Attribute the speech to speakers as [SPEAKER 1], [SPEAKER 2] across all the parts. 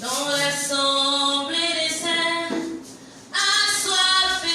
[SPEAKER 1] Dans l'assemblée des saints, assoiffés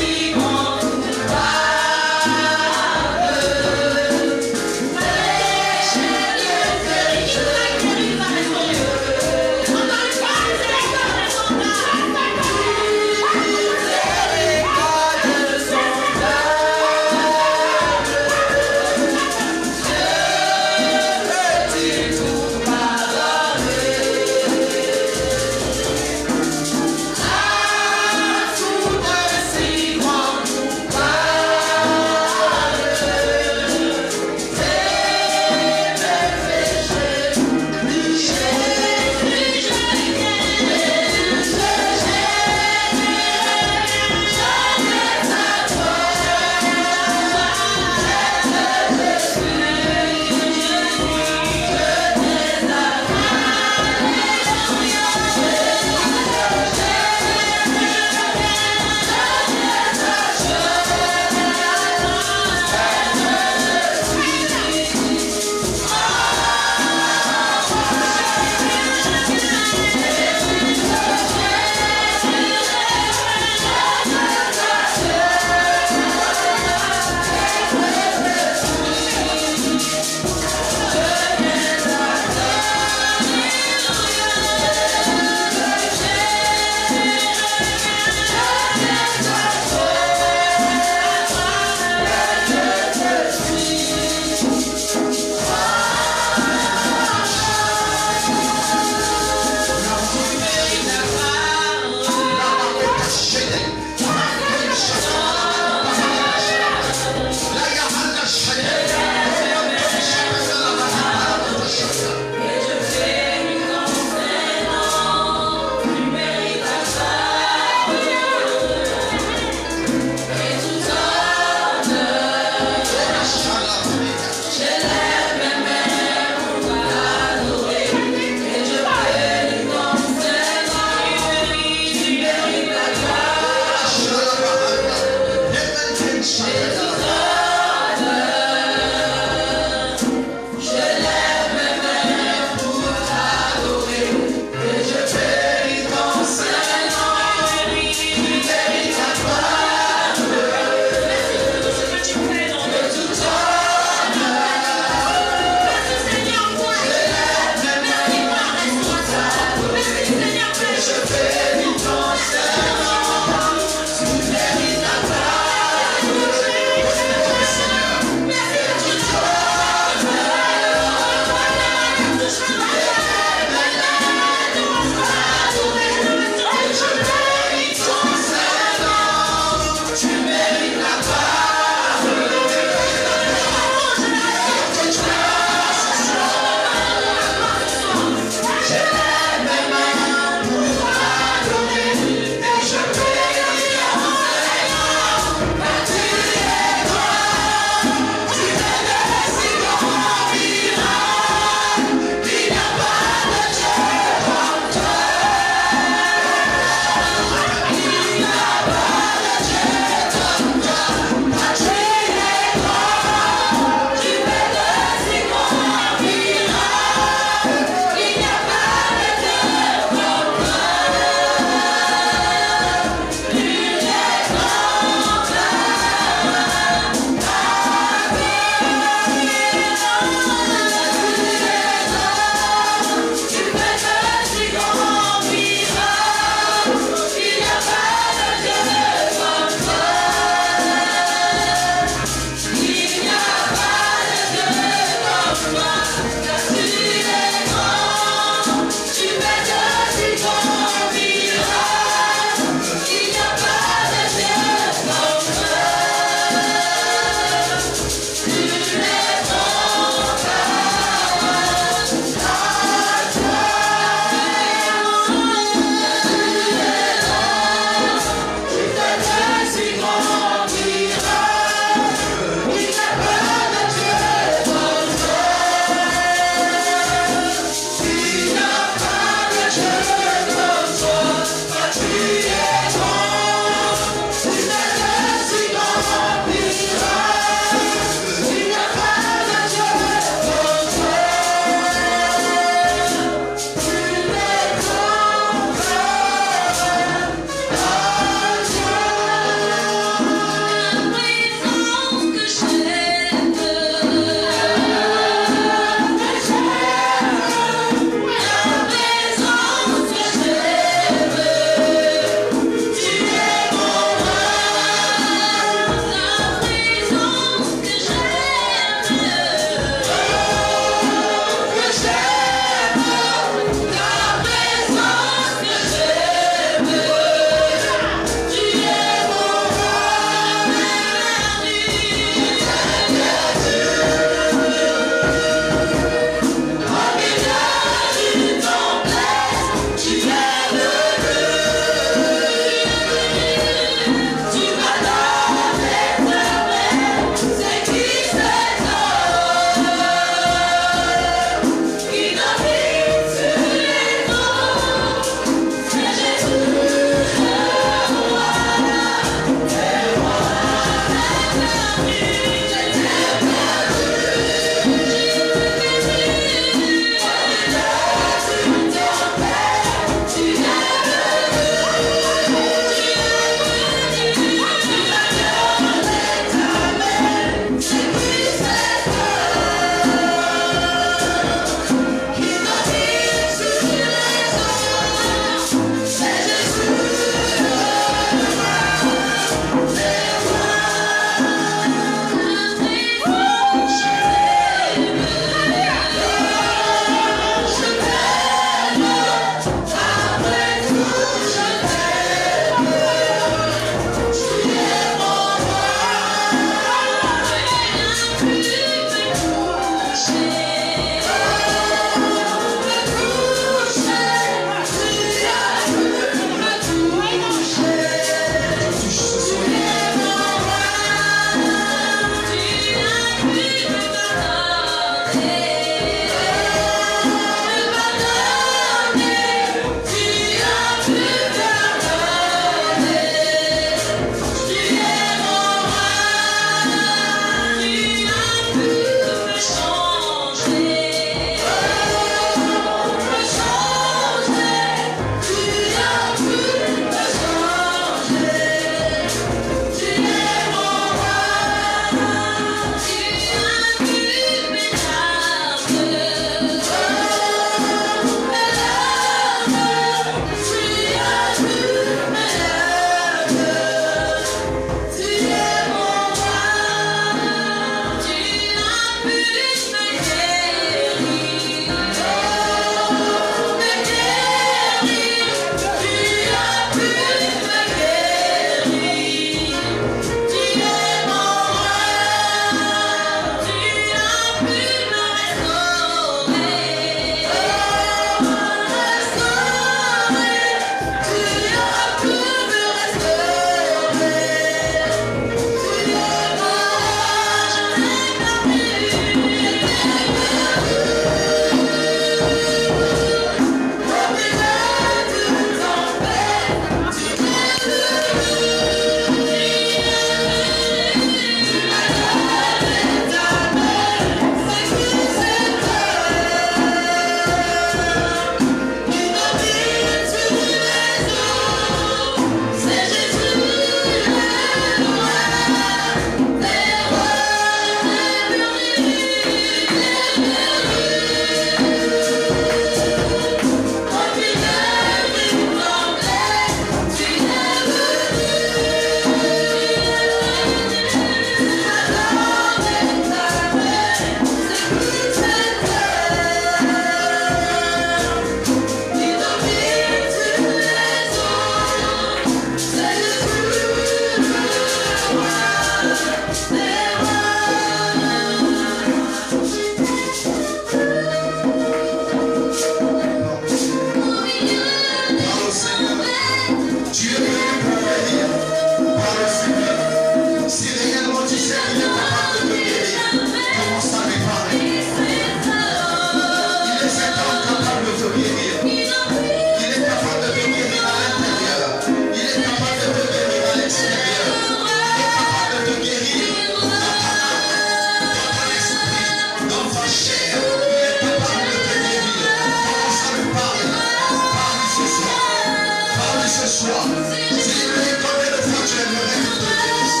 [SPEAKER 1] Dis-lui combien de fois tu aimerais qu'il te guérisse.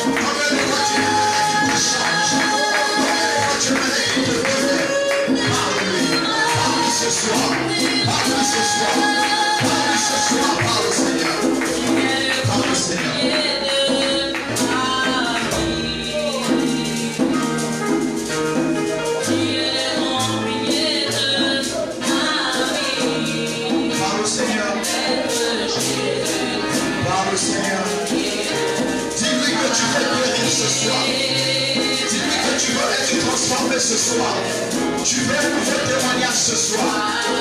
[SPEAKER 1] Combien de fois tu aimerais qu'il te change. Combien de fois tu aimerais qu'il te donne. Parle-lui. Parle-lui ce soir. Parle-lui ce soir. Parle-lui ce soir. Parle au Seigneur. Parle au Seigneur. Seigneur, dis-lui que tu veux guérir ce soir. Dis-lui que tu veux être transformé ce soir. Tu veux un nouveau témoignage ce soir.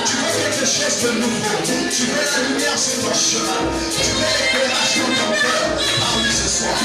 [SPEAKER 1] Tu veux quelque chose de nouveau. Tu veux la lumière sur ton chemin. Tu veux l'éclairage dans ton cœur. Parle-lui ce soir.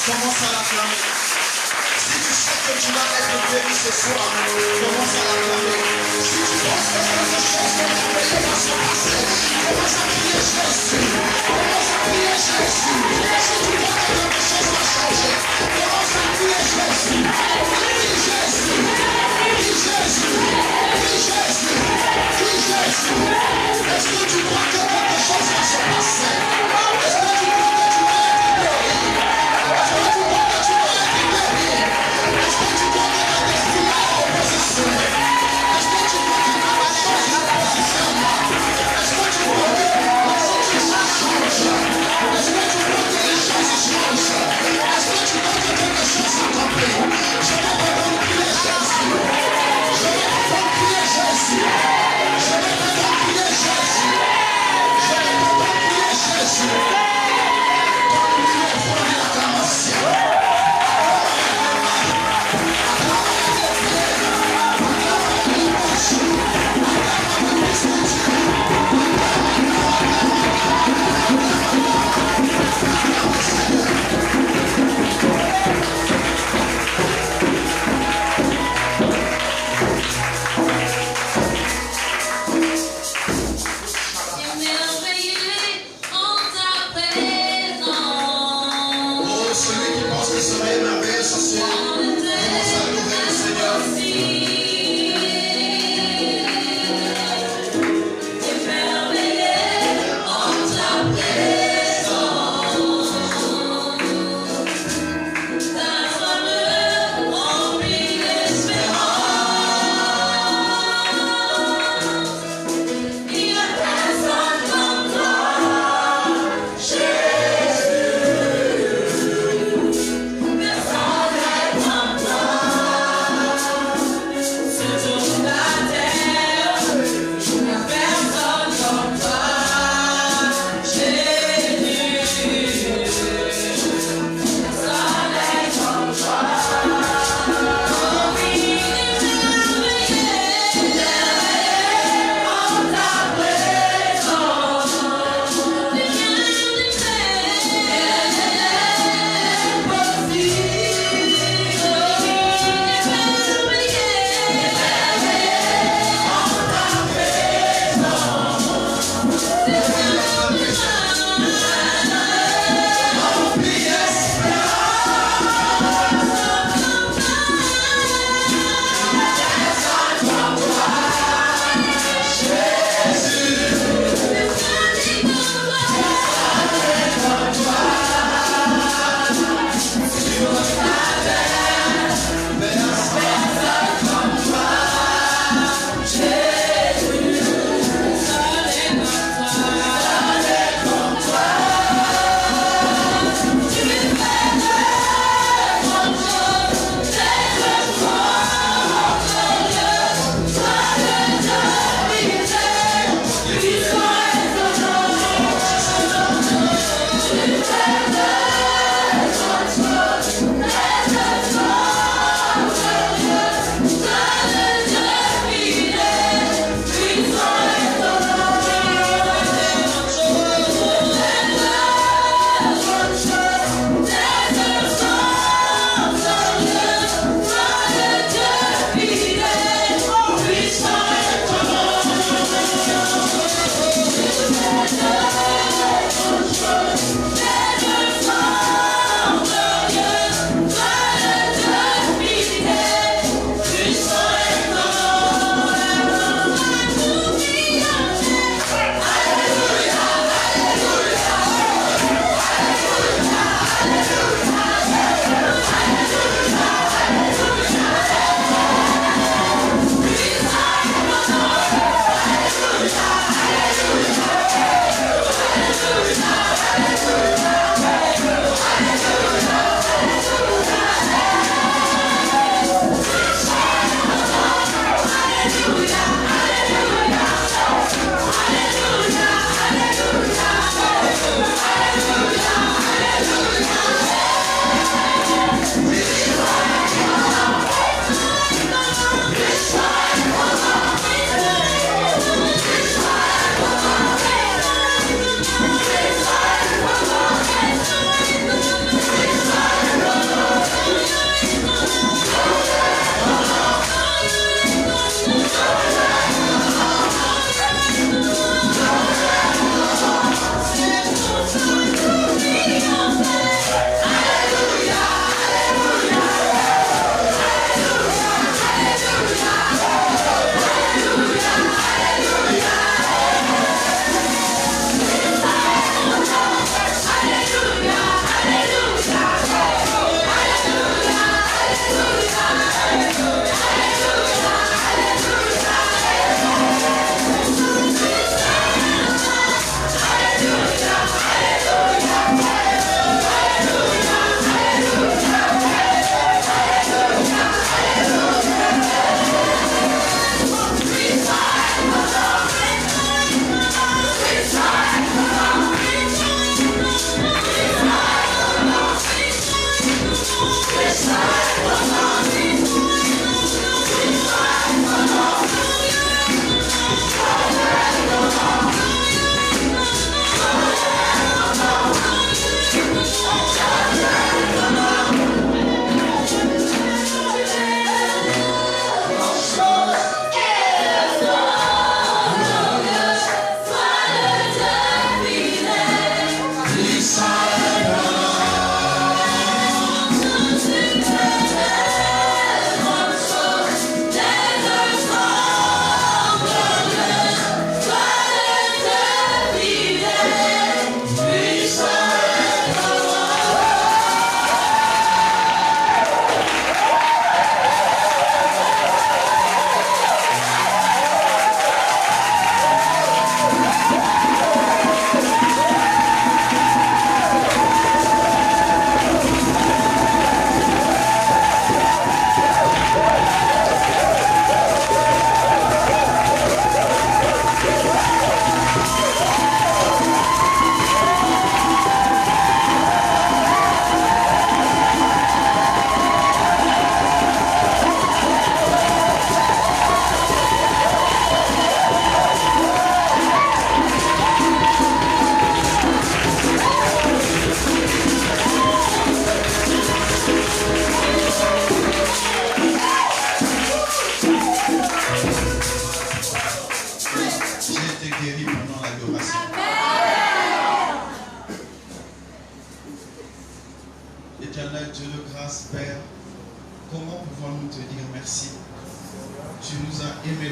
[SPEAKER 1] Commence à l'acclamer. Si tu sais que tu vas être guéri ce soir, commence à l'acclamer. Si tu penses que quelque chose de merveilleux va se passer, commence à prier Jésus. Commence à prier Jésus. Si tu vois que quelque chose va changer, commence à prier Jésus. Prie Jésus. Prie Jésus. Prie Jésus. Prie Jésus. Est-ce que tu crois que quelque chose va se passer? Est-ce que tu crois que tu vas être guéri? Est-ce que tu crois que tu vas être guéri? Est-ce que tu crois que ta destinée est positionné?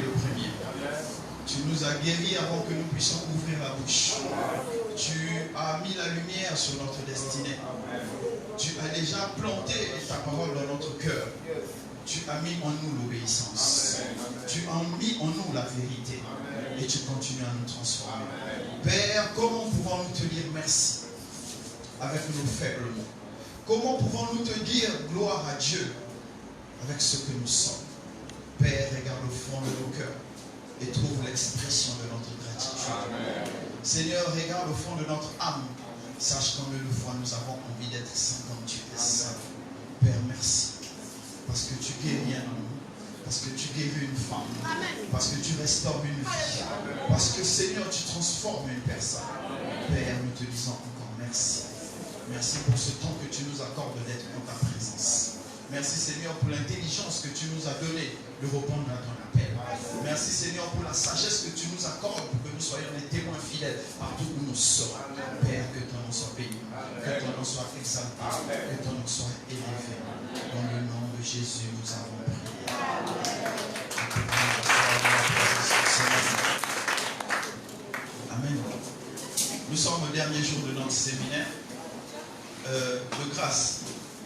[SPEAKER 1] le premier. Tu nous as guéris avant que nous puissions ouvrir la bouche. Tu as mis la lumière sur notre destinée. Tu as déjà planté ta parole dans notre cœur. Tu as mis en nous l'obéissance. Tu as mis en nous la vérité. Et tu continues à nous transformer. Père, comment pouvons-nous te dire merci avec nos faibles mots? Comment pouvons-nous te dire gloire à Dieu avec ce que nous sommes? Père, regarde au fond de nos cœurs et trouve l'expression de notre gratitude. Amen. Seigneur, regarde au fond de notre âme. Sache combien de fois nous avons envie d'être saints comme tu es saint. Père, merci. Parce que tu guéris un homme. Parce que tu guéris une femme. Amen. Parce que tu restaures une vie. Amen. Parce que Seigneur, tu transformes une personne. Amen. Père, nous te disons encore merci. Merci pour ce temps que tu nous accordes d'être en ta présence. Merci Seigneur pour l'intelligence que tu nous as donnée de répondre à ton appel. Merci Seigneur pour la sagesse que tu nous accordes pour que nous soyons des témoins fidèles partout où nous sommes. Père, que ton nom soit béni, que ton nom soit exalté, que ton nom soit élevé. Dans le nom de Jésus, nous avons prié. Amen. Nous sommes au dernier jour de notre séminaire de grâce.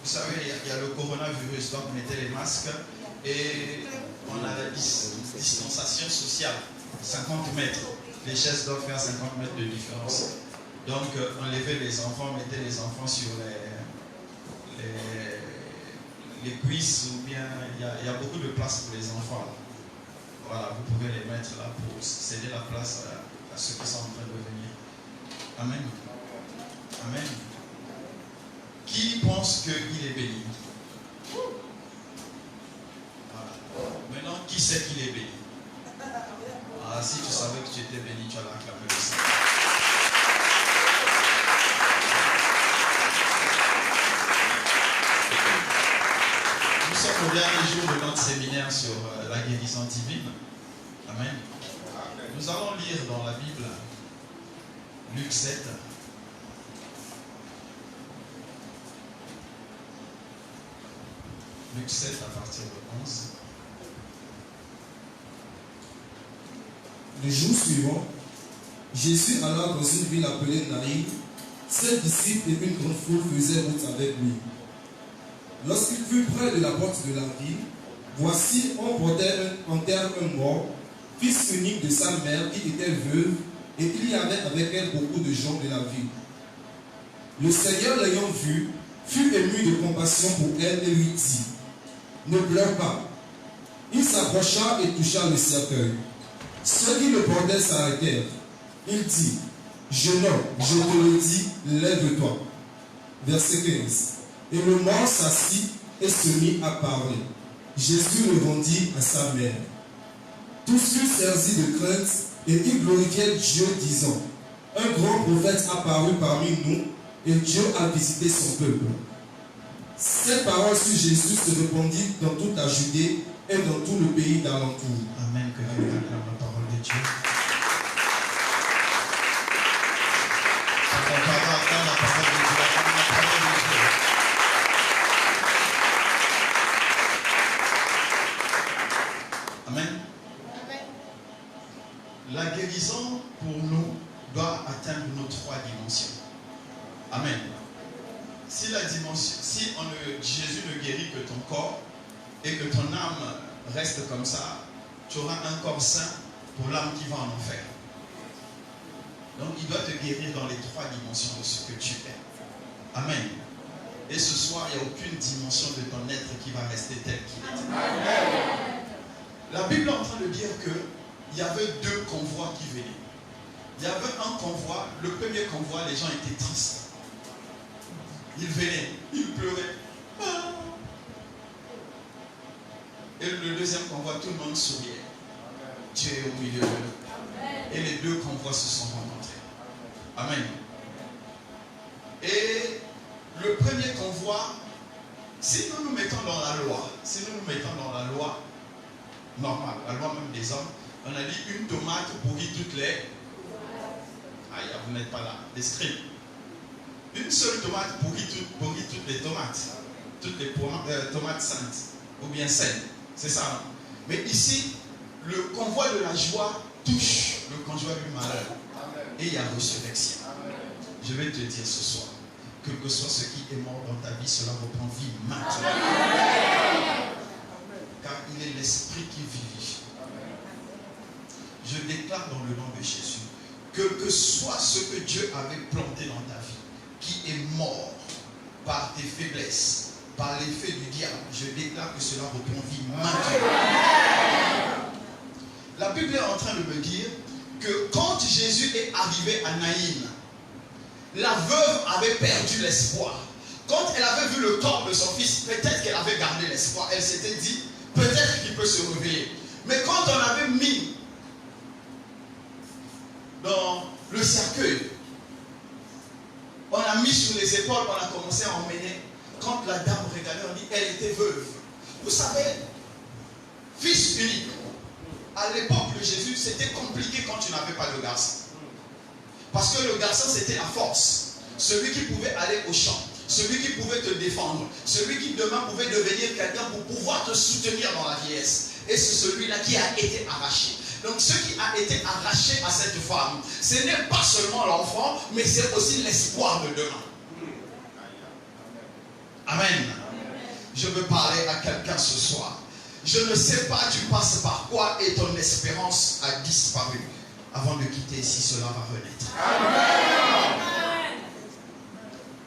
[SPEAKER 1] Vous savez, il y a le coronavirus, donc on mettait les masques et on a la distanciation sociale, 50 mètres. Les chaises doivent faire 50 mètres de différence. Donc on levait les enfants, on mettait les enfants sur les cuisses, ou bien il y a beaucoup de place pour les enfants. Voilà, vous pouvez les mettre là pour céder la place à ceux qui sont en train de venir. Amen. Amen. Qui pense qu'il est béni? Voilà. Maintenant, qui sait qu'il est béni? Ah, si tu savais que tu étais béni, tu allais acclamer le Seigneur. Nous sommes au dernier jour de notre séminaire sur la guérison divine. Amen. Nous allons lire dans la Bible Luc 7. Luc 7 à partir de 11.
[SPEAKER 2] Le jour suivant, Jésus alla dans une ville appelée Naïm. Ses disciples et une grande foule faisaient route avec lui. Lorsqu'il fut près de la porte de la ville, voici, on portait en terre un mort, fils unique de sa mère qui était veuve, et il y avait avec elle beaucoup de gens de la ville. Le Seigneur l'ayant vue, fut ému de compassion pour elle et lui dit: ne pleure pas. Il s'approcha et toucha le cercueil. Ceux qui le portaient s'arrêtèrent. Il dit: jeune homme, je te le dis, lève-toi. Verset 15. Et le mort s'assit et se mit à parler. Jésus le rendit à sa mère. Tous furent saisis de crainte et ils glorifiaient Dieu, disant: un grand prophète apparut parmi nous et Dieu a visité son peuple. Cette parole sur Jésus se répandit dans toute la Judée et dans tout le pays d'alentour.
[SPEAKER 1] Amen. Que Dieu acclame la parole de Dieu. Quand on parle la parole de Dieu, acclame la parole de Dieu. Amen. La guérison pour nous doit atteindre nos 3 dimensions. Amen. Si Jésus ne guérit que ton corps et que ton âme reste comme ça, tu auras un corps sain pour l'âme qui va en enfer. Donc il doit te guérir dans les 3 dimensions de ce que tu es. Amen. Et ce soir, il n'y a aucune dimension de ton être qui va rester tel qu'il est. Amen. La Bible est en train de dire qu'il y avait 2 convois qui venaient. Il y avait un convoi, le premier convoi, les gens étaient tristes. Ils venaient, ils pleuraient. Et le deuxième convoi, tout le monde souriait. Dieu est au milieu d'eux. Et les 2 convois se sont rencontrés. Amen. Et le premier convoi, si nous nous mettons dans la loi, normale, la loi même des hommes, on a dit une tomate pourrit toutes les... Aïe, vous n'êtes pas là. Les scribes. Une seule tomate pourrit toutes les tomates. Toutes les tomates saintes. Ou bien saines. C'est ça. Mais ici, le convoi de la joie touche le convoi du malheur. Et il y a résurrection. Je vais te dire ce soir, quel que soit ce qui est mort dans ta vie, cela reprend vie maintenant. Car il est l'esprit qui vivifie. Je déclare dans le nom de Jésus, quel que soit ce que Dieu avait planté dans ta vie, qui est mort par tes faiblesses, par l'effet du diable, je déclare que cela reprend vie maintenant. La Bible est en train de me dire que quand Jésus est arrivé à Naïm, la veuve avait perdu l'espoir. Quand elle avait vu le corps de son fils, peut-être qu'elle avait gardé l'espoir. Elle s'était dit, peut-être qu'il peut se réveiller. Mais quand on avait mis dans le cercueil, on a mis sur les épaules, on a commencé à emmener. Quand la dame regardait, on dit, elle était veuve. Vous savez, fils unique. À l'époque de Jésus, c'était compliqué quand tu n'avais pas de garçon. Parce que le garçon, c'était la force. Celui qui pouvait aller au champ. Celui qui pouvait te défendre. Celui qui demain pouvait devenir quelqu'un pour pouvoir te soutenir dans la vieillesse. Et c'est celui-là qui a été arraché. Donc ce qui a été arraché à cette femme, ce n'est pas seulement l'enfant, mais c'est aussi l'espoir de demain. Amen. Je veux parler à quelqu'un ce soir. Je ne sais pas, tu passes par quoi et ton espérance a disparu. Avant de quitter ici, cela va renaître.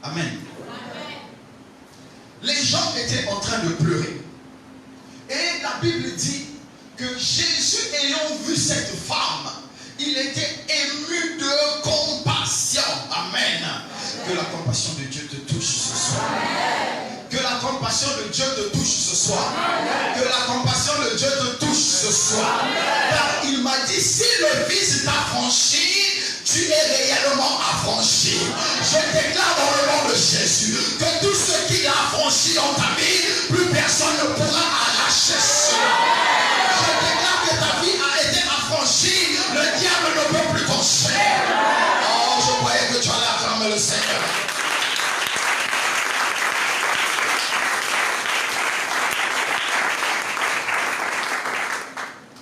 [SPEAKER 1] Amen. Amen. Les gens étaient en train de pleurer. Et la Bible dit que Jésus, ayant vu cette femme, il était ému de compassion. Amen. Que la compassion de Dieu te touche ce soir. Que la compassion de Dieu te touche ce soir. Que la compassion de Dieu te touche ce soir. Car il m'a dit, si le Fils t'a franchi, tu es réellement affranchi. Je déclare dans le nom de Jésus que tout ce qu'il a affranchi dans ta vie, plus personne ne pourra arracher cela. Je déclare que ta vie a été affranchie. Le diable ne peut plus t'enchaîner. Oh, je croyais que tu allais acclamer le Seigneur.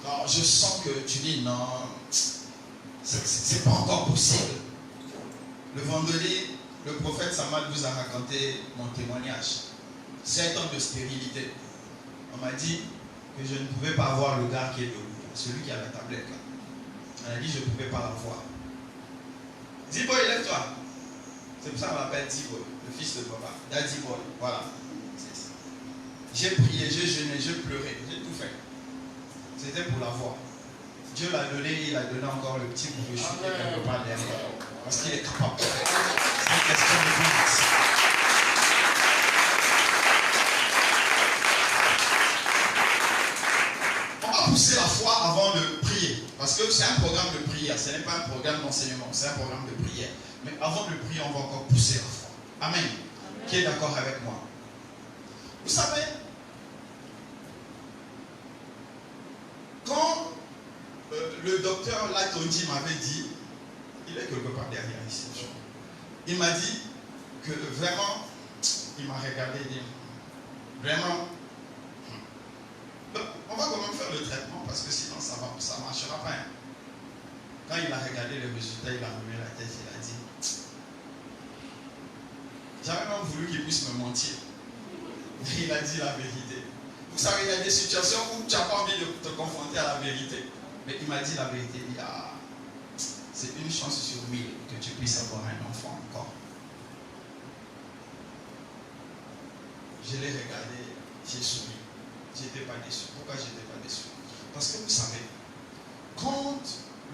[SPEAKER 1] Non, je sens que tu dis non. C'est pas encore possible. Le vendredi, le prophète Samuel vous a raconté mon témoignage. 7 ans de stérilité. On m'a dit que je ne pouvais pas avoir le gars qui est debout, celui qui a la tablette là. On a dit que je ne pouvais pas la voir. Diboy, lève-toi. C'est pour ça qu'on l'appelle Diboy, le fils de papa. Daddy Boy, voilà. J'ai prié, j'ai jeûné, j'ai pleuré, j'ai tout fait. C'était pour la voir. Dieu l'a donné, il a donné encore le petit pour le chuter quelque part derrière. Parce qu'il est capable. C'est une question de grâce. On va pousser la foi avant de prier. Parce que c'est un programme de prière. Ce n'est pas un programme d'enseignement, c'est un programme de prière. Mais avant de prier, on va encore pousser la foi. Amen. Qui est d'accord avec moi? Vous savez, quand le docteur Latondi m'avait dit, il est quelque part derrière ici, il m'a dit que vraiment, il m'a regardé et dit, vraiment, on va quand même faire le traitement parce que sinon ça ne marchera pas. Quand il a regardé les résultats, il a remué la tête, il a dit, j'avais même voulu qu'il puisse me mentir. Mais il a dit la vérité. Vous savez, il y a des situations où tu n'as pas envie de te confronter à la vérité. Mais il m'a dit la vérité. Il a, c'est une chance sur 1000 que tu puisses avoir un enfant encore. Je l'ai regardé, j'ai souri. Je n'étais pas déçu. Pourquoi je n'étais pas déçu? Parce que vous savez, quand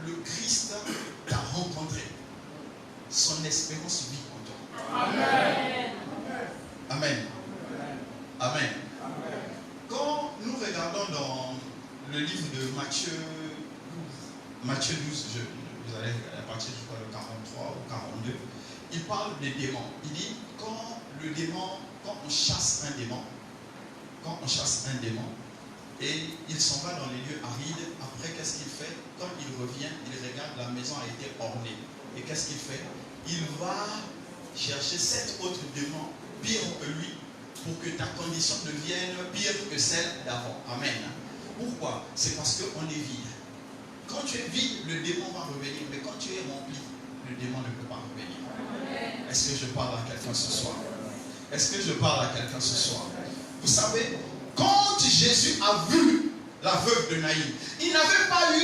[SPEAKER 1] le Christ t'a rencontré, son espérance vit en toi. Amen. Amen. Amen. Quand nous regardons dans le livre de Matthieu 12, vous allez regarder à partir du 43 ou 42, il parle des démons. Il dit, quand on chasse un démon, et il s'en va dans les lieux arides, après qu'est-ce qu'il fait? Quand il revient, il regarde, la maison a été ornée. Et qu'est-ce qu'il fait? Il va chercher 7 autres démons pires que lui, pour que ta condition devienne pire que celle d'avant. Amen. Pourquoi? C'est parce qu'on est vide. Quand tu es vide, le démon va revenir. Mais quand tu es rempli, le démon ne peut pas revenir. Est-ce que je parle à quelqu'un ce soir? Est-ce que je parle à quelqu'un ce soir? Vous savez, quand Jésus a vu la veuve de Naïm, il n'avait pas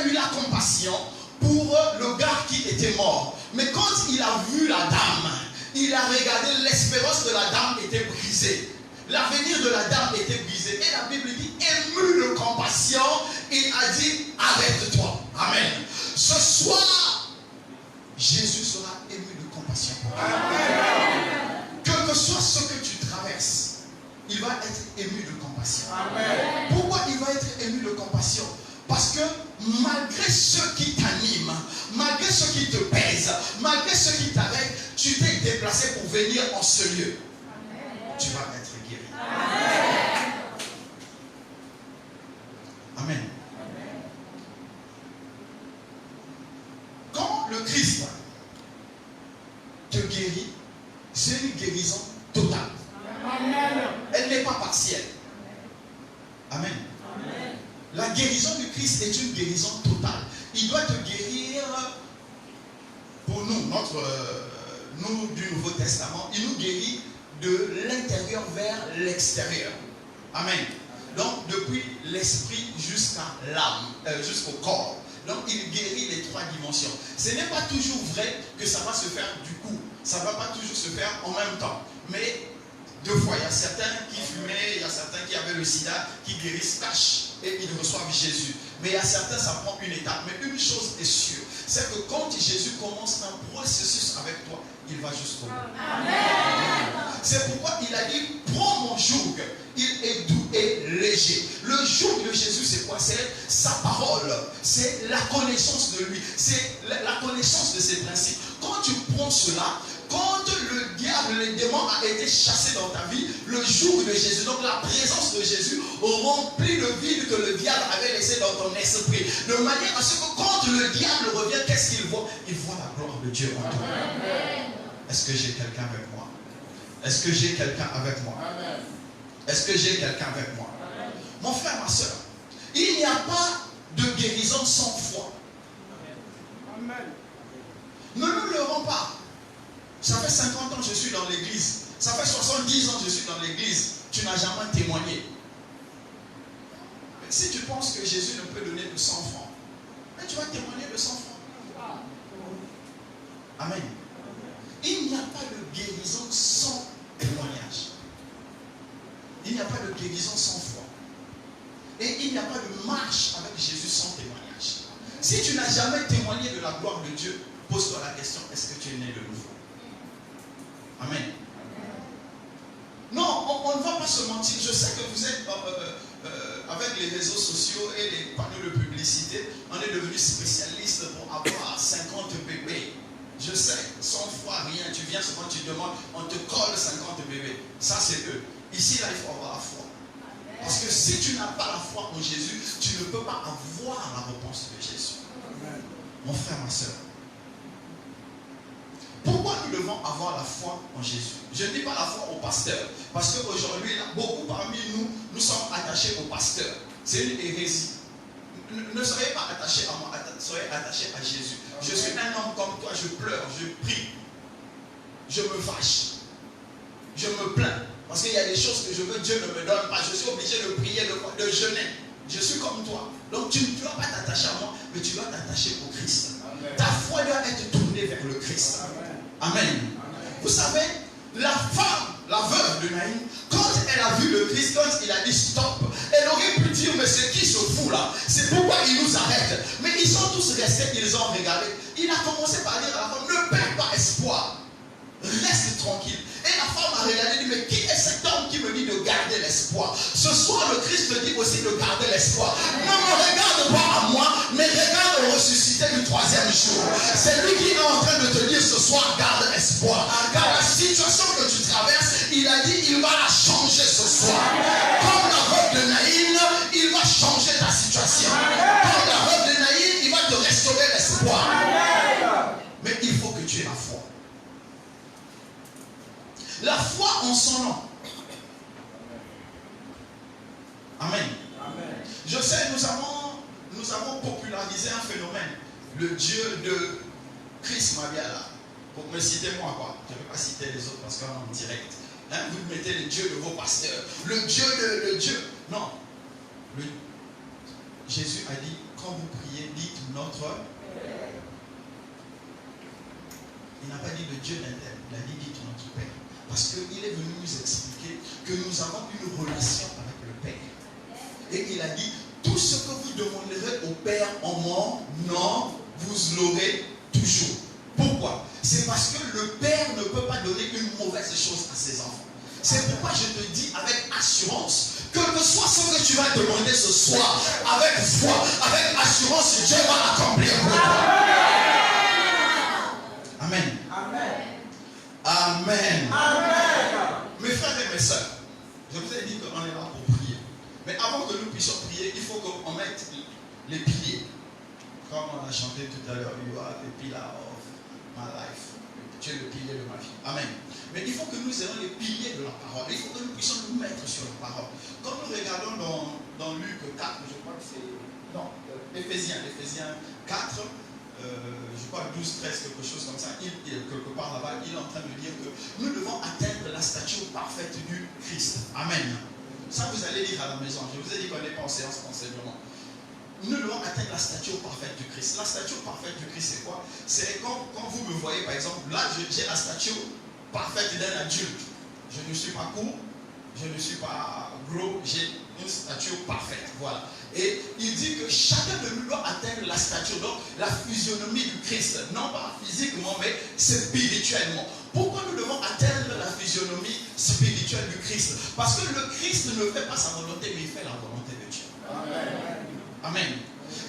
[SPEAKER 1] eu la compassion pour le gars qui était mort. Mais quand il a vu la dame, il a regardé, l'espérance de la dame était brisée. L'avenir de la dame était brisé. Et la Bible dit, ému de compassion, il a dit, arrête-toi. Amen. Ce soir, Jésus sera ému de compassion. Amen. Quel que soit ce que tu traverses, il va être ému de compassion. Amen. Pourquoi il va être ému de compassion? Parce que malgré ce qui t'anime, malgré ce qui te pèse, malgré ce qui t'arrête, tu t'es déplacé pour venir en ce lieu. Amen. Tu vas être guéri. Amen. Amen. Quand le Christ te guérit, c'est une guérison totale. Amen. Elle n'est pas partielle. Amen. Amen. La guérison du Christ est une guérison totale. Il doit te guérir pour nous, nous du Nouveau Testament. Il nous guérit de l'intérieur vers l'extérieur. Amen. Donc, depuis l'esprit jusqu'à l'âme, jusqu'au corps. Donc, il guérit les trois dimensions. Ce n'est pas toujours vrai que ça va se faire du coup. Ça ne va pas toujours se faire en même temps. Mais, deux fois, il y a certains qui fumaient, il y a certains qui avaient le sida, qui guérissent cash et ils reçoivent Jésus. Mais il y a certains, ça prend une étape. Mais une chose est sûre, c'est que quand Jésus commence un processus avec toi, il va jusqu'au bout. Amen. C'est pourquoi il a dit, prends mon joug, il est doux et léger. Le joug de Jésus, c'est quoi? C'est sa parole, c'est la connaissance de lui, c'est la connaissance de ses principes. Quand tu prends cela, quand le diable, les démons a été chassé dans ta vie, le joug de Jésus, donc la présence de Jésus remplit le vide que le diable avait laissé dans ton esprit. De manière à ce que quand le diable revient, qu'est-ce qu'il voit? Il voit la gloire de Dieu en toi. Est-ce que j'ai quelqu'un avec moi? Est-ce que j'ai quelqu'un avec moi? Est-ce que j'ai quelqu'un avec moi? Mon frère, ma soeur, il n'y a pas de guérison sans foi. Ne nous leurrons pas. Ça fait 50 ans que je suis dans l'église. Ça fait 70 ans que je suis dans l'église. Tu n'as jamais témoigné. Mais si tu penses que Jésus ne peut donner de 100 francs, mais tu vas témoigner de 100 francs. Amen. Il n'y a pas de guérison sans témoignage. Il n'y a pas de guérison sans foi. Et il n'y a pas de marche avec Jésus sans témoignage. Si tu n'as jamais témoigné de la gloire de Dieu, pose-toi la question, est-ce que tu es né de nouveau? Amen. Non, on ne va pas se mentir. Je sais que vous êtes avec les réseaux sociaux et les panneaux de publicité, on est devenu spécialiste pour avoir 50 bébés. Je sais, sans foi, rien. Tu viens souvent, tu demandes, on te colle 50 bébés. Ça, c'est eux. Ici, là, il faut avoir la foi. Parce que si tu n'as pas la foi en Jésus, tu ne peux pas avoir la réponse de Jésus. Amen. Mon frère, ma soeur. Pourquoi nous devons avoir la foi en Jésus? Je ne dis pas la foi au pasteur. Parce qu'aujourd'hui, beaucoup parmi nous, nous sommes attachés au pasteur. C'est une hérésie. Ne soyez pas attachés à moi, soyez attachés à Jésus. Je suis un homme comme toi, je pleure, je prie. Je me fâche. Je me plains. Parce qu'il y a des choses que je veux, Dieu ne me donne pas. Je suis obligé de prier, de jeûner. Je suis comme toi. Donc tu ne dois pas t'attacher à moi, mais tu dois t'attacher au Christ. Amen. Ta foi doit être tournée vers le Christ. Amen. Amen. Vous savez, la femme, la veuve de Naïm, quand elle a vu le Christ, quand il a dit stop, elle aurait pu dire, mais c'est qui ce fou là? C'est pourquoi il nous arrête. Mais ils sont tous restés, ils ont regardé. Il a commencé par dire à la femme, ne perds pas espoir. Reste tranquille. Et la femme a regardé et dit, mais qui est cet homme qui me dit de garder l'espoir? Ce soir, le Christ te dit aussi de garder l'espoir. Ne me regarde pas à moi, mais regarde au ressuscité du 3e jour. C'est lui qui est en train de te dire ce soir, garde espoir. Car la situation que tu traverses, il a dit, il va la changer ce soir. Comme la veuve de Naïm, il va changer ta situation. Comme la veuve de Naïm, il va te restaurer l'espoir. Mais il faut que tu aies la foi. La foi en son nom. Amen. Je sais, nous avons popularisé un phénomène. Le Dieu de Chris Mabiala. Pour me citer moi, quoi. Je ne vais pas citer les autres parce qu'on est en direct. Hein, vous mettez le Dieu de vos pasteurs. Le Dieu. Non. Jésus a dit, quand vous priez, dites notre Père. Il n'a pas dit le Dieu d'interne. Il a dit, dites notre Père. Parce qu'il est venu nous expliquer que nous avons une relation avec le Père. Et il a dit, tout ce que vous demanderez au Père en mon nom, vous l'aurez toujours. Pourquoi? C'est parce que le Père ne peut pas donner une mauvaise chose à ses enfants. C'est pourquoi je te dis avec assurance, que soit ce que tu vas demander ce soir, avec foi, avec assurance, Dieu va l'accomplir pour toi. Amen. Amen. Mes frères et mes sœurs, je vous ai dit qu'on est là pour prier. Mais avant que nous puissions prier, il faut qu'on mette les piliers. Comme on a chanté tout à l'heure, you are the pillar of my life. Tu es le pilier de ma vie. Amen. Mais il faut que nous ayons les piliers de la parole. Il faut que nous puissions nous mettre sur la parole. Quand nous regardons dans Luc 4, je crois que c'est... Non, Éphésiens 4, je crois 12, 13, quelque chose comme ça. Quelque part là-bas, il est en train de dire que nous devons atteindre la stature parfaite du Christ. Amen. Ça, vous allez lire à la maison. Je vous ai dit qu'on n'est pas en séance d'enseignement. Nous devons atteindre la stature parfaite du Christ. La stature parfaite du Christ, c'est quoi? C'est quand vous me voyez, par exemple, là, j'ai la stature parfaite d'un adulte. Je ne suis pas court, je ne suis pas gros, j'ai une stature parfaite. Voilà. Et il dit que chacun de nous doit atteindre la stature, donc la physionomie du Christ. Non pas physiquement, mais spirituellement. Pourquoi nous devons atteindre la physionomie spirituelle du Christ? Parce que le Christ ne fait pas sa volonté, mais il fait la volonté de Dieu. Amen. Amen.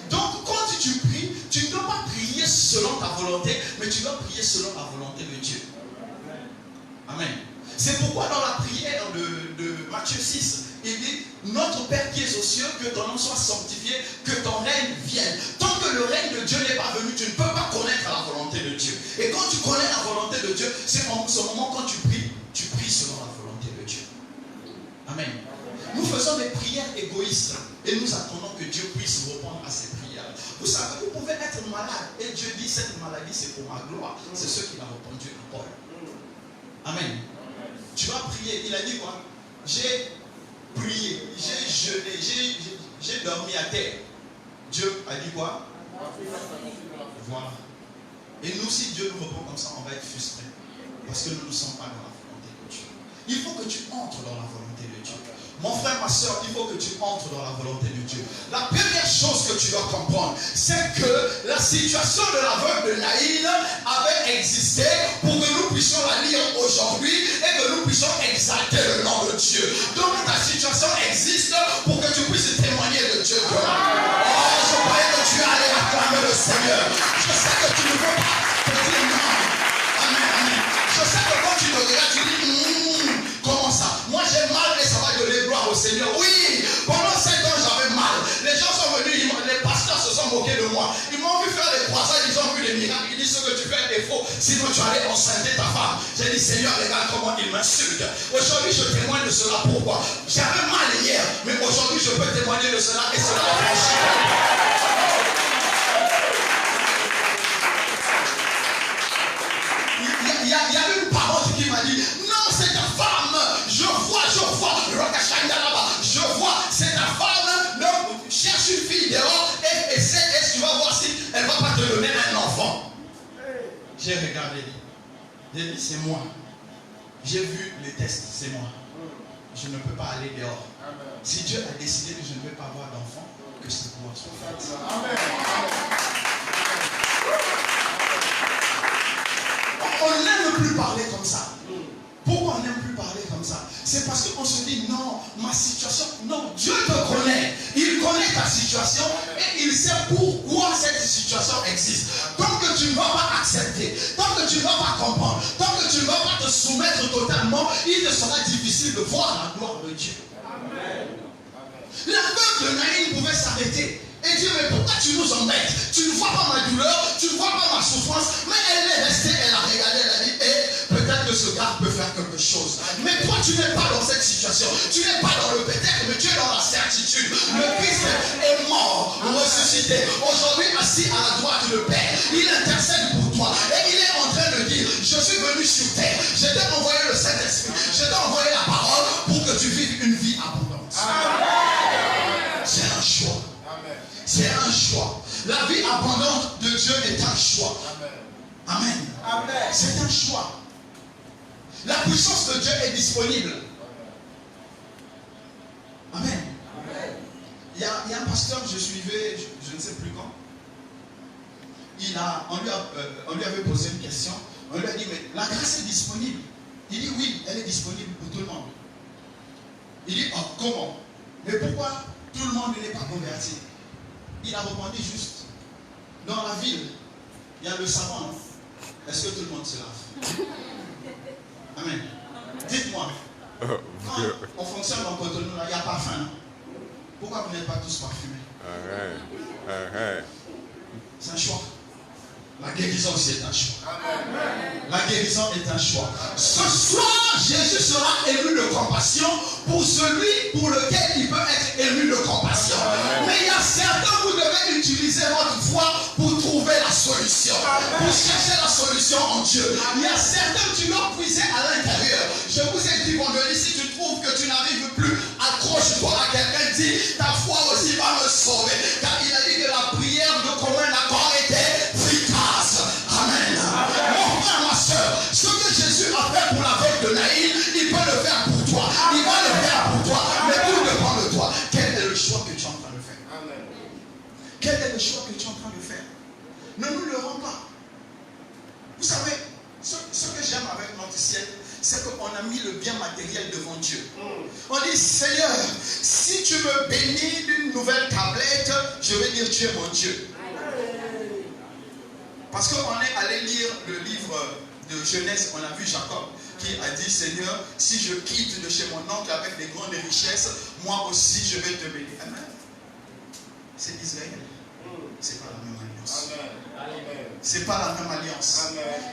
[SPEAKER 1] Donc quand tu pries, tu ne dois pas prier selon ta volonté, mais tu dois prier selon la volonté de Dieu. Amen. C'est pourquoi dans la prière de Matthieu 6, il dit, notre Père qui es aux cieux, que ton nom soit sanctifié, que ton règne vienne. Tant que le règne de Dieu n'est pas venu, tu ne peux pas connaître la volonté de Dieu. Et quand tu connais la volonté de Dieu, c'est en ce moment quand tu pries selon la volonté de Dieu. Amen. Nous faisons des prières égoïstes et nous attendons que Dieu puisse répondre à ces prières. Vous savez, vous pouvez être malade et Dieu dit, cette maladie c'est pour ma gloire. C'est ce qu'il a répondu à Paul. Amen. Tu vas prier. Il a dit quoi? J'ai prié, j'ai jeûné, j'ai dormi à terre. Dieu a dit quoi? Voilà. Et nous, si Dieu nous répond comme ça, on va être frustrés. Parce que nous ne sommes pas dans la volonté de Dieu. Il faut que tu entres dans la volonté de Dieu. Mon frère, ma soeur, il faut que tu entres dans la volonté de Dieu. La première chose que tu dois comprendre, c'est que la situation de la veuve de Naïn avait existé pour que nous puissions la lire aujourd'hui et que nous puissions exalter le nom de Dieu. Donc ta situation existe pour que tu puisses témoigner de Dieu. Oh, je croyais que tu allais acclamer le Seigneur. Je sais que tu ne veux pas te dire non. Amen, amen. Je sais que quand tu te regardes, tu dis comment ça? Moi j'ai mal et ça va donner gloire au Seigneur. Oui, pendant 5 ans j'avais mal. Les gens sont venus, les pasteurs se sont moqués de moi. Ils m'ont vu faire des croisades, ils ont vu des miracles. Ils disent ce que tu fais est faux. Sinon tu allais enceinter ta femme. J'ai dit Seigneur, regarde comment ils m'insultent. Aujourd'hui je témoigne de cela. Pourquoi? J'avais mal hier, mais aujourd'hui je peux témoigner de cela et cela a franchi. Il y a une parole qui m'a dit, non, c'est ta femme. Je vois, c'est ta femme. Donc, cherche une fille dehors et tu vas voir si elle ne va pas te donner un enfant. J'ai regardé. J'ai dit, c'est moi. J'ai vu les tests, c'est moi. Je ne peux pas aller dehors. Si Dieu a décidé que je ne vais pas avoir d'enfant, que c'est moi soit fait. Amen. On n'aime plus parler comme ça. Pourquoi on n'aime plus parler comme ça? C'est parce qu'on se dit non, ma situation, non, Dieu te connaît. Il connaît ta situation et il sait pourquoi cette situation existe. Tant que tu ne vas pas accepter, tant que tu ne vas pas comprendre, tant que tu ne vas pas te soumettre totalement, il te sera difficile de voir la gloire de Dieu. Amen. La veuve de Naïn pouvait s'arrêter et dit, mais pourquoi tu nous embêtes? Tu ne vois pas ma douleur, tu ne vois pas ma souffrance. Mais elle est restée, elle a regardé, elle a dit, peut-être que ce gars peut faire quelque chose. Mais toi, tu n'es pas dans cette situation. Tu n'es pas dans le peut-être, mais tu es dans la certitude. Le Christ est mort, ressuscité. Aujourd'hui, assis à la droite du Père. Il intercède pour toi. Et il est en train de dire, je suis venu sur terre. Je t'ai envoyé le Saint-Esprit. Je t'ai envoyé la parole pour que tu vives une vie abondante. C'est un choix. C'est un choix. La vie abondante de Dieu est un choix. Amen. C'est un choix. La puissance de Dieu est disponible. Amen. Il y a un pasteur que je suivais, je ne sais plus quand. On lui avait posé une question. On lui a dit, mais la grâce est disponible. Il dit, oui, elle est disponible pour tout le monde. Il dit, oh, comment? Mais pourquoi tout le monde n'est pas converti? Il a répondu juste, dans la ville, il y a le savon. Est-ce que tout le monde se lave? Amen. Dites-moi, quand on fonctionne en Cotonou, il n'y a pas faim. Pourquoi vous n'êtes pas tous parfumés? C'est un choix. La guérison aussi est un choix. La guérison est un choix. Ce soir, Jésus sera ému de compassion pour celui pour lequel il peut être ému de compassion. Mais il y a certains, vous devez utiliser votre foi pour trouver la solution. Pour chercher la solution en Dieu. Il y a certains, tu dois puiser à l'intérieur. Je vous ai dit vendredi, si tu trouves que tu n'arrives plus, accroche-toi à quelqu'un, dis, ta foi aussi va me sauver. Car il a dit que la prière de commun accord était efficace. Amen. Mon frère, ma soeur, ce que Jésus a fait pour la veuve de Naïn, il peut le faire pour toi. Il va le faire pour toi. Mais tout dépend de toi. Quel est le choix que tu es en train de faire? Amen. Quel est le choix que tu es en train de faire? Ne nous le rends pas. Vous savez, ce que j'aime avec notre siècle, c'est qu'on a mis le bien matériel devant Dieu. On dit, Seigneur, si tu me bénis d'une nouvelle tablette, je vais dire, tu es mon Dieu. Parce qu'on est allé lire le livre de Genèse, on a vu Jacob qui a dit, Seigneur, si je quitte de chez mon oncle avec des grandes richesses, moi aussi je vais te bénir. Amen. C'est Israël. C'est pas la même alliance. C'est pas la même alliance.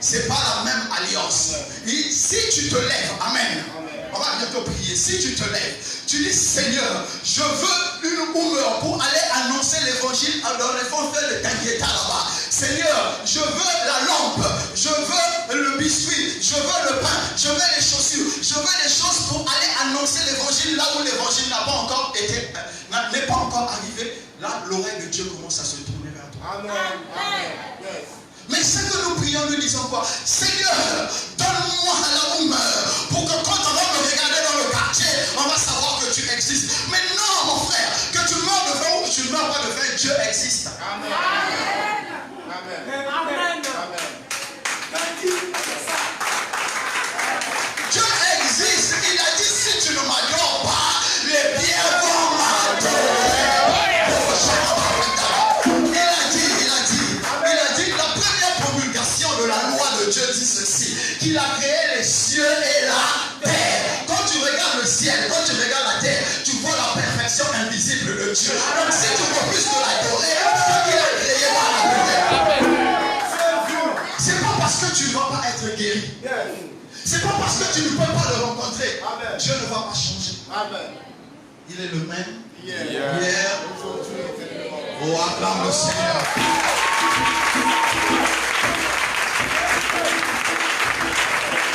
[SPEAKER 1] C'est pas la même alliance. Et si tu te lèves, amen. On va bientôt prier. Si tu te lèves, tu dis, Seigneur, je veux une humeur pour aller annoncer l'évangile dans les frontières de Tangueta là-bas. Seigneur, je veux la lampe, je veux le biscuit, je veux le pain, je veux les chaussures, je veux les choses pour aller annoncer l'évangile là où l'évangile n'a pas encore été, n'est pas encore arrivé. Là, l'oreille de Dieu commence à se tourner vers toi. Amen. Mais ce que nous prions, nous disons quoi? Seigneur, donne-moi la humeur pour que quand on va me regarder dans le quartier, on va savoir que tu existes. Mais non, mon frère, que tu meurs devant ou que tu ne meurs pas devant, Dieu existe. Amen. Amen. Amen. Dieu existe. Il a dit, si tu ne m'adores pas, les pierres vont m'adorer. De la loi de Dieu dit ceci, qu'il a créé les cieux et la terre. Quand tu regardes le ciel, quand tu regardes la terre, tu vois la perfection invisible de Dieu. Donc si tu refuses de l'adorer, ce qu'il a créé va l'adorer. C'est pas parce que tu ne vas pas être guéri. C'est pas parce que tu ne peux pas le rencontrer. Dieu ne va pas changer. Il est le même hier, aujourd'hui. Oh, acclame le Seigneur.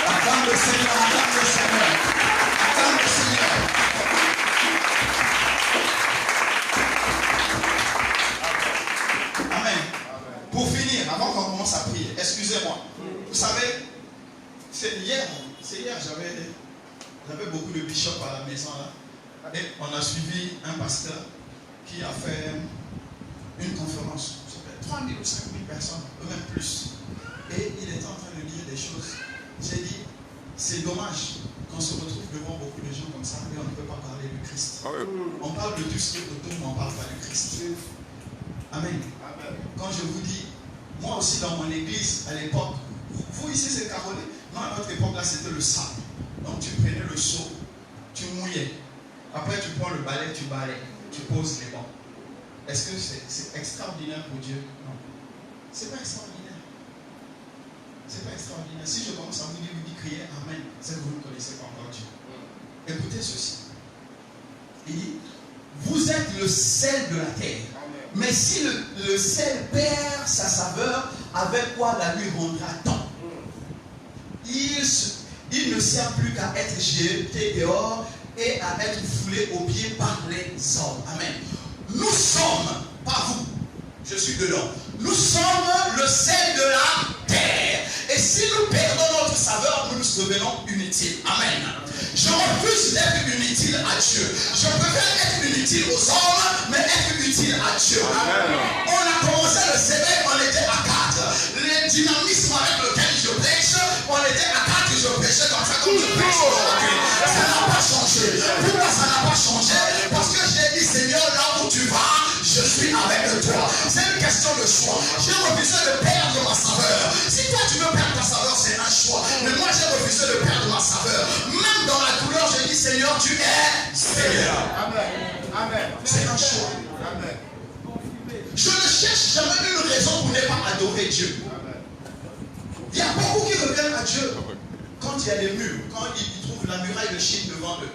[SPEAKER 1] Attends le Seigneur, attends le Seigneur, attends le Seigneur. Amen. Pour finir, avant qu'on commence à prier, excusez-moi. Vous savez, c'est hier j'avais beaucoup de bishops à la maison là. Et on a suivi un pasteur qui a fait une conférence. 3 000 ou 5 000 personnes, ou même plus. Et il était en train de dire des choses. J'ai dit, c'est dommage qu'on se retrouve devant beaucoup de gens comme ça et on ne peut pas parler du Christ. On parle de tout ce qui est autour, mais on ne parle pas du Christ. Amen. Quand je vous dis, moi aussi dans mon église, à l'époque, vous ici c'est carolé. Non, à notre époque là c'était le sable. Donc tu prenais le seau, tu mouillais. Après tu prends le balai, tu balayes, tu poses les bancs. Est-ce que c'est extraordinaire pour Dieu? Non. C'est pas extraordinaire. C'est pas extraordinaire. Si je commence à vous dire, criez Amen, c'est que vous ne connaissez pas encore Dieu. Écoutez ceci. Il dit, vous êtes le sel de la terre. Mais si le sel perd sa saveur, avec quoi la lui rendra-t-on? Il ne sert plus qu'à être jeté dehors et à être foulé aux pieds par les hommes. Amen. Nous sommes, pas vous, je suis dedans, nous sommes le sel de la terre. Et si nous perdons notre saveur, nous nous devenons inutiles. Amen. Je refuse d'être inutile à Dieu. Je préfère être inutile aux hommes, mais être utile à Dieu. Amen. On a commencé le CV, on était à 4. Le dynamisme avec lequel je prêche, on était à 4 et je prêchais comme ça, comme je prêche aujourd'hui. Ça n'a pas changé. Pourquoi ça n'a pas changé? Parce que j'ai dit, Seigneur, là où tu vas, je suis avec toi. C'est une question de choix. J'ai refusé de perdre ma saveur. Si toi tu veux perdre ta saveur, c'est un choix. Mais moi j'ai refusé de perdre ma saveur. Même dans la douleur, j'ai dit, Seigneur, tu es Seigneur. Amen. Amen. C'est un choix. Amen. Je ne cherche jamais une raison pour ne pas adorer Dieu. Il y a beaucoup qui reviennent à Dieu quand il y a des murs, quand ils trouvent la muraille de Chine devant eux.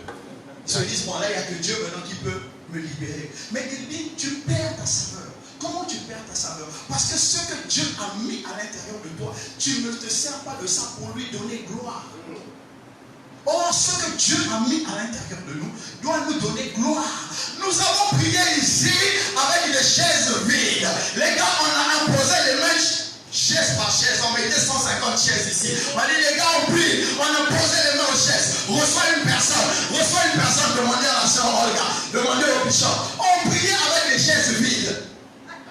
[SPEAKER 1] Ils se disent, bon là il n'y a que Dieu maintenant qui peut me libérer. Mais il dit, tu perds ta saveur. Comment tu perds ta saveur? Parce que ce que Dieu a mis à l'intérieur de toi, tu ne te sers pas de ça pour lui donner gloire. Or, ce que Dieu a mis à l'intérieur de nous doit nous donner gloire. Nous avons prié ici avec des chaises vides. Les gars, on a imposé les mains chaise par chaise. On mettait 150 chaises ici. On a dit, les gars, on prie. On a posé les mains aux chaises. Reçois une personne, demandez à la sœur Olga, demandez au bishop. On priait avec les chaises vides.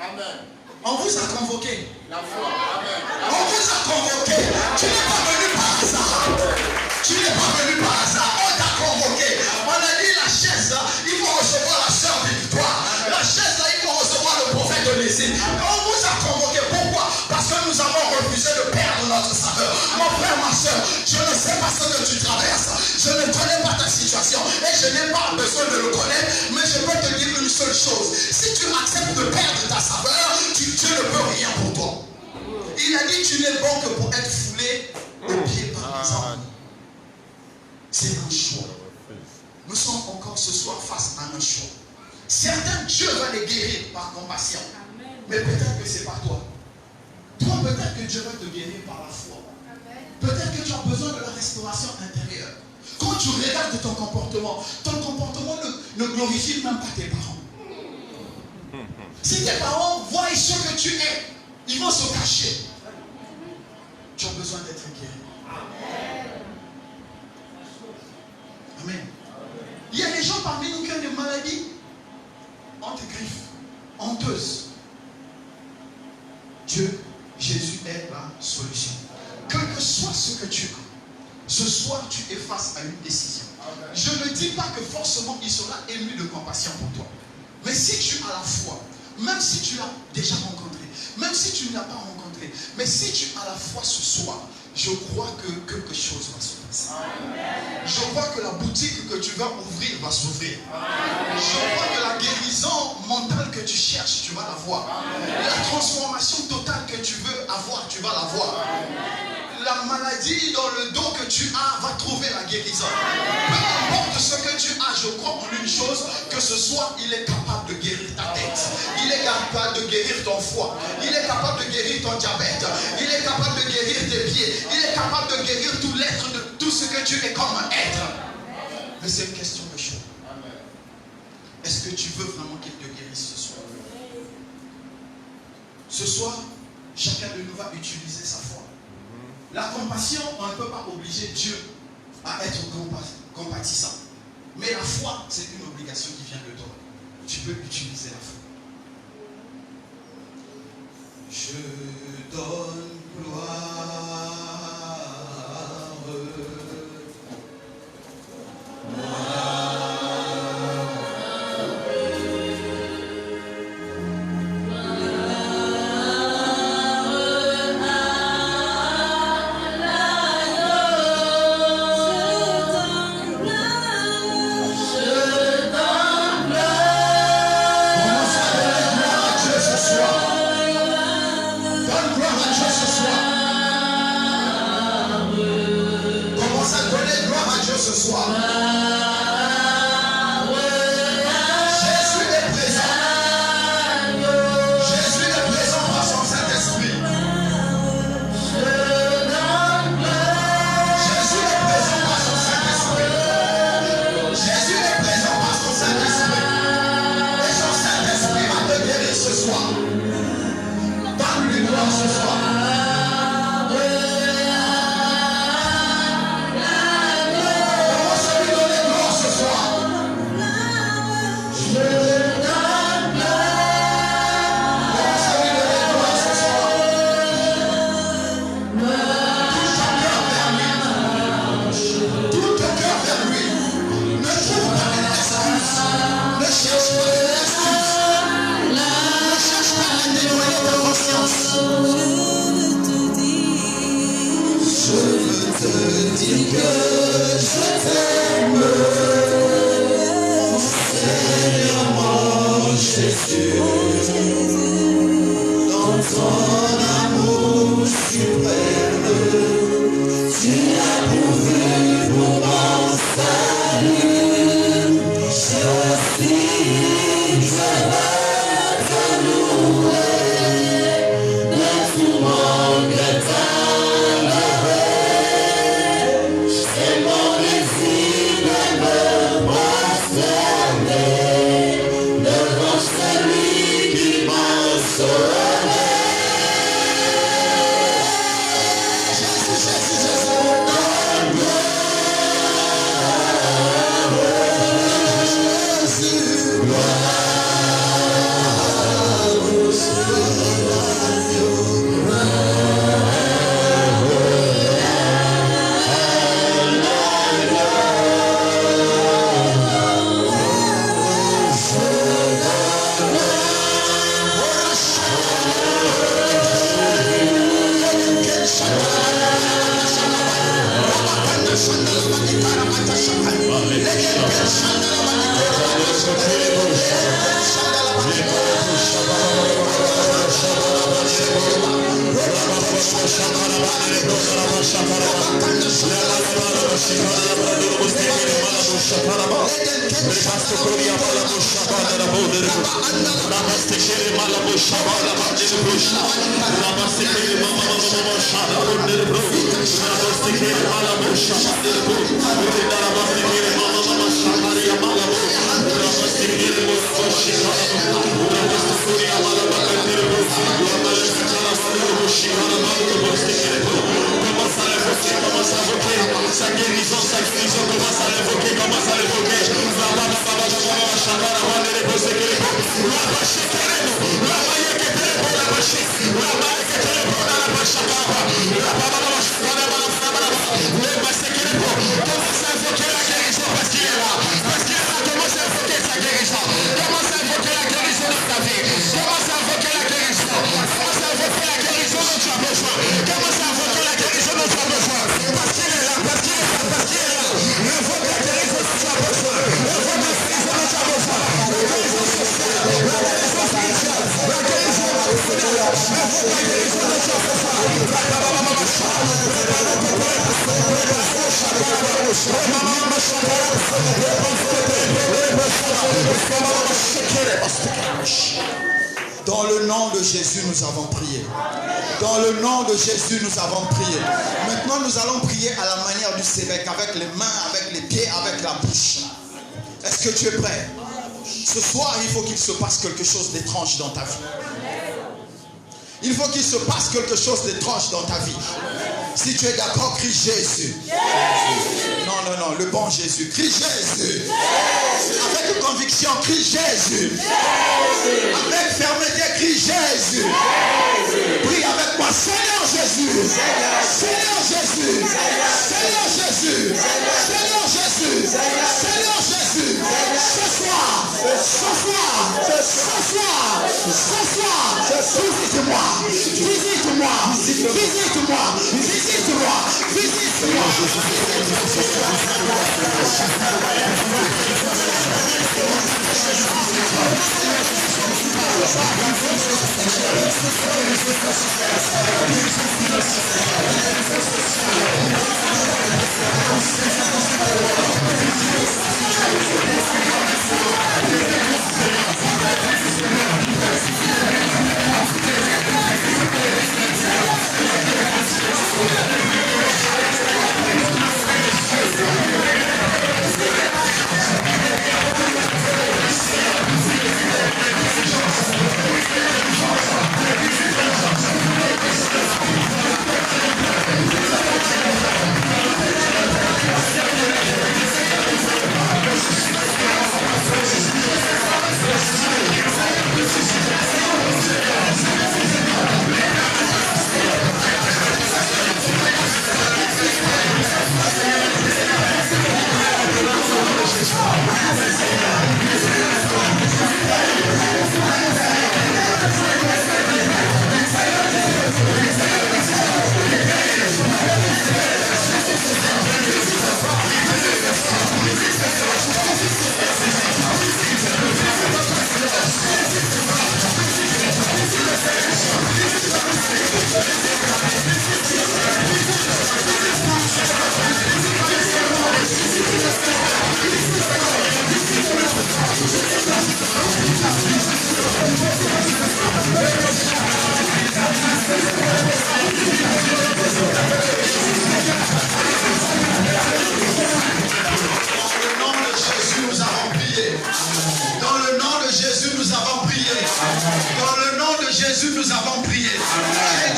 [SPEAKER 1] Amen. On vous a convoqué. La foi. Amen. On vous a convoqué. Tu n'es pas venu par hasard. Tu n'es pas venu par hasard. On t'a convoqué. On a dit la chaise là, il faut recevoir la sœur Victoire. La chaise là, il faut recevoir le prophète Onésime. On vous a convoqué. Pourquoi? Parce que nous avons refusé de perdre notre saveur. Mon frère, ma soeur, je ne sais pas ce que tu traverses. Je ne connais pas ta situation. Et je n'ai pas besoin de le connaître. Mais je peux te dire une seule chose. Si tu acceptes de perdre ta saveur, Dieu ne peut rien pour toi. Il a dit, tu n'es bon que pour être foulé aux pieds par les hommes. C'est un choix. Nous sommes encore ce soir face à un choix. Certains, Dieu va les guérir par compassion. Mais peut-être que ce n'est pas toi. Toi, peut-être que Dieu va te guérir par la foi. Peut-être que tu as besoin de la restauration intérieure. Quand tu regardes ton comportement ne glorifie même pas tes parents. Si tes parents voient ce que tu es, ils vont se cacher. Tu as besoin d'être guéri. Amen. Il y a des gens parmi nous qui ont des maladies griffes, honteuses. Dieu, Jésus est la solution. Quel que soit ce que tu as, ce soir tu es face à une décision. Je ne dis pas que forcément il sera ému de compassion pour toi. Mais si tu as la foi, même si tu l'as déjà rencontré, même si tu ne l'as pas rencontré, mais si tu as la foi ce soir, je crois que quelque chose va se passer. Je crois que la boutique que tu vas ouvrir va s'ouvrir. Je crois que la guérison mentale que tu cherches, tu vas la voir. La transformation totale que tu veux avoir, tu vas la voir. La maladie dans le dos que tu as va trouver la guérison. Peu importe ce que tu as, je crois en une chose, que ce soir, il est capable de guérir ta tête. Il est capable de guérir ton foie. Il est capable de guérir ton diabète. Il est capable de guérir tes pieds. Il est capable de guérir tout l'être, de tout ce que tu es comme un être. Mais c'est une question de choix. Est-ce que tu veux vraiment qu'il te guérisse ce soir? Ce soir, chacun de nous va utiliser sa foi. La compassion, on ne peut pas obliger Dieu à être compatissant. Mais la foi, c'est une obligation qui vient de toi. Tu peux utiliser la foi. Je donne gloire. Commence avec Jésus est présent. Jésus est présent par son Saint-Esprit. Jésus est présent par son Saint-Esprit. Jésus est présent par son Saint-Esprit. Et son Saint-Esprit va te guérir ce soir. Donne-lui gloire ce soir. Commence à lui donner gloire ce soir. Commence à lui donner gloire ce soir. Tout ton cœur vers lui. Ne trouve pas une excuse. Ne cherche pas une excuse. Ne cherche pas à dévoiler ta conscience. Je veux te dire que je t'aime. Seigneur mon Jésus, dans ton amour suprême, tu as prouvé pour mon salut. Je suis te louer de tout mon cœur t'adorer. C'est mon désir de me prosterner devant celui qui m'a sauvé. Jésus, Jésus, Jésus, donne sa guérison, commence à l'évoquer, commence à l'évoquer. Dans le nom de Jésus, nous avons prié. Dans le nom de Jésus, nous avons prié. Maintenant, nous allons prier à la manière du Sébec, avec les mains, avec les pieds, avec la bouche. Est-ce que tu es prêt? Ce soir, il faut qu'il se passe quelque chose d'étrange dans ta vie. Il faut qu'il se passe quelque chose d'étrange dans ta vie. Si tu es d'accord, crie Jésus. Non, non, non, le bon Jésus. Crie Jésus. Avec conviction, crie Jésus. Avec fermeté, crie Jésus. Prie avec moi, Seigneur Jésus. Seigneur Jésus. Seigneur Jésus. Seigneur Jésus. Seigneur Jésus. Ce soir, visite-moi, visite-moi, visite-moi, visite-moi, visite-moi. nous avons prié.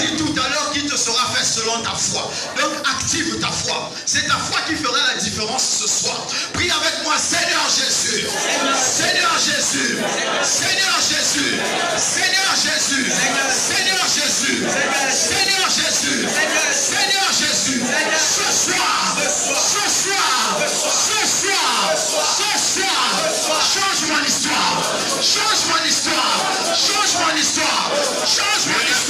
[SPEAKER 1] J'ai dit tout à l'heure qu'il te sera fait selon ta foi. Donc active ta foi. C'est ta foi qui fera la différence ce soir. Prie avec moi, Seigneur Jésus. Seigneur Jésus. Seigneur Jésus. Seigneur Jésus. Seigneur Jésus. Seigneur Jésus. Seigneur Jésus. Ce soir. Ce soir. Ce soir. Ce soir. Change mon histoire. Change mon histoire. Change mon histoire. Change mon histoire.